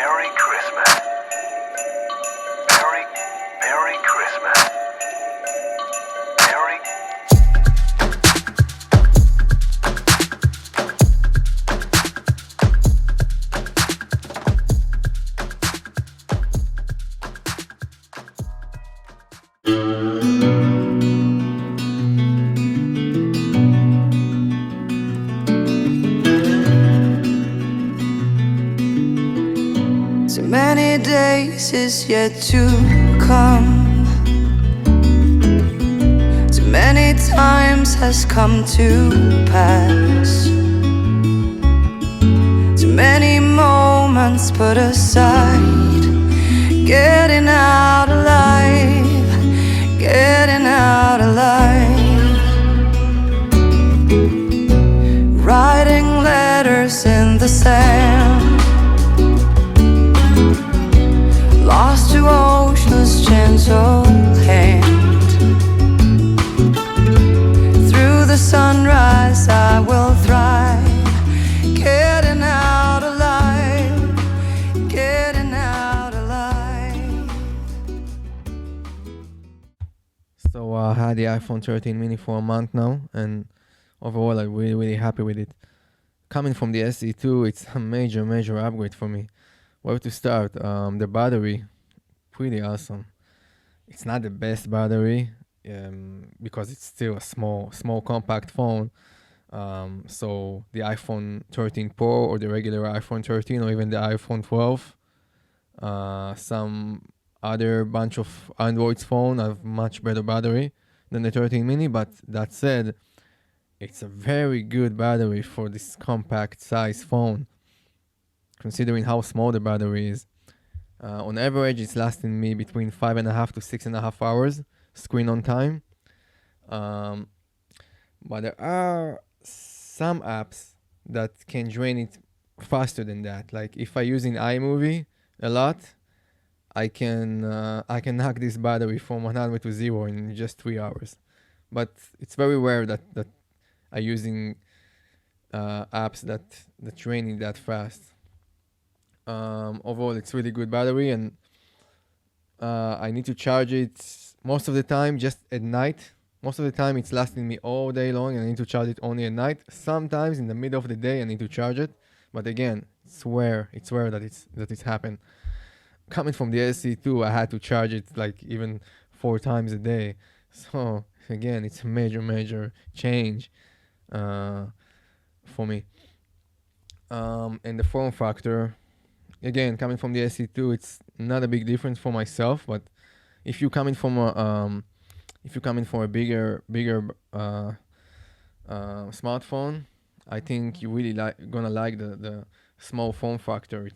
Merry Christmas. Merry Christmas. Merry. So many days is yet to come. Too many times has come to pass. Too many moments put aside. Getting out alive, getting out alive. Writing letters in the sand. Lost to ocean's gentle hand. Through the sunrise I will thrive. Getting out alive, getting out alive. So I had the iPhone 13 mini for a month now, and overall I'm really happy with it. Coming from the SE2, it's a major upgrade for me. Where to start? The battery, pretty awesome. It's not the best battery, because it's still a small compact phone. So the iPhone 13 Pro or the regular iPhone 13 or even the iPhone 12, some other bunch of Android phone have much better battery than the 13 mini. But that said, it's a very good battery for this compact size phone, considering how small the battery is. On average, it's lasting me between 5.5 to 6.5 hours screen on time. Um, but there are some apps that can drain it faster than that. Like if I use in iMovie a lot, I can knock this battery from 100 to 0 in just 3 hours. But it's very rare that I using apps that drain it that fast. Overall, it's really good battery, and I need to charge it most of the time just at night. Most of the time, it's lasting me all day long, and I need to charge it only at night. Sometimes in the middle of the day, I need to charge it, but again, it's rare that it's happened. Coming from the SC2, I had to charge it like even 4 times a day. So again, it's a major change for me. And the form factor, again, coming from the SE2, it's not a big difference for myself. But if you coming from a bigger smartphone, I think you really gonna like the small form factor.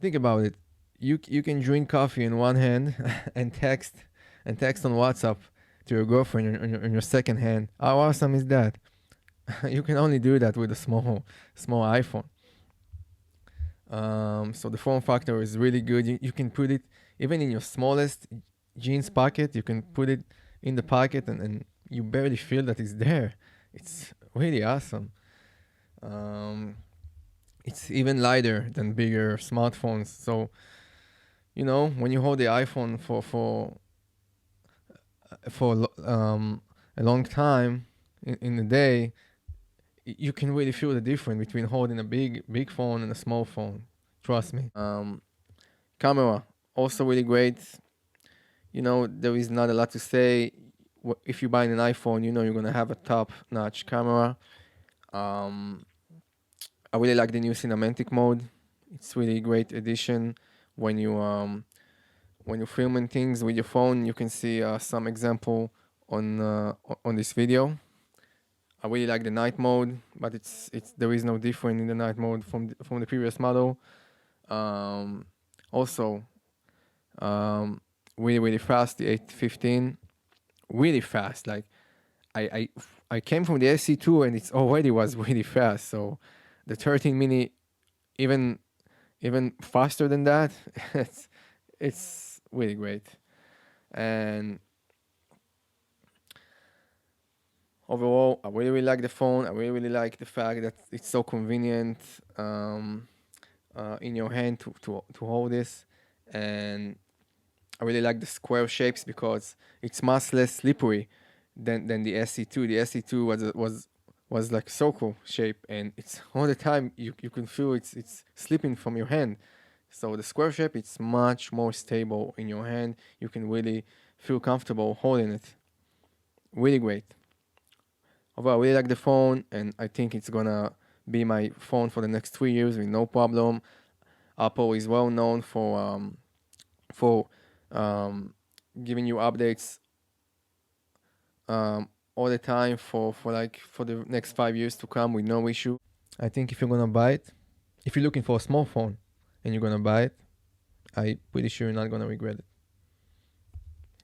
Think about it. You can drink coffee in one hand and text on WhatsApp to your girlfriend on your second hand. How awesome is that? You can only do that with a small iPhone. So the form factor is really good. You can put it even in your smallest jeans pocket. You can put it in the pocket, and you barely feel that it's there. It's really awesome. It's even lighter than bigger smartphones. So when you hold the iPhone a long time in the day, you can really feel the difference between holding a big phone and a small phone. Trust me. Camera also really great. There is not a lot to say. If you buy an iPhone, you're gonna have a top-notch camera. I really like the new cinematic mode. It's really great addition when you're filming things with your phone. You can see some example on this video. I really like the night mode, but it's there is no difference in the night mode from the previous model. Also, really fast, the 815, really fast. Like I came from the SC2 and it's already was really fast. So the 13 mini, even faster than that. it's really great. And overall, I really like the phone. I really like the fact that it's so convenient. in your hand to hold this. And I really like the square shapes because it's much less slippery than the SE2. The SE2 was like circle shape, and it's all the time you can feel it's slipping from your hand. So the square shape, it's much more stable in your hand. You can really feel comfortable holding it. Really great. Overall, I really like the phone, and I think it's gonna be my phone for the next 3 years with no problem. Apple is well known for giving you updates all the time for the next 5 years to come with no issue. I think if you're gonna buy it, if you're looking for a small phone and you're gonna buy it, I'm pretty sure you're not gonna regret it.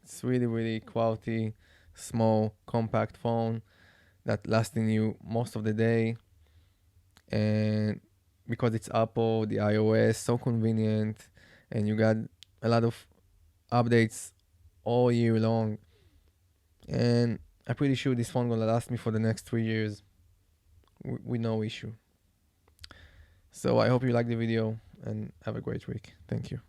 It's really, really quality, small, compact phone that lasting you most of the day. And because it's Apple, the iOS, so convenient, and you got a lot of updates all year long. And I'm pretty sure this phone gonna last me for the next 3 years with no issue. So I hope you like the video and have a great week. Thank you.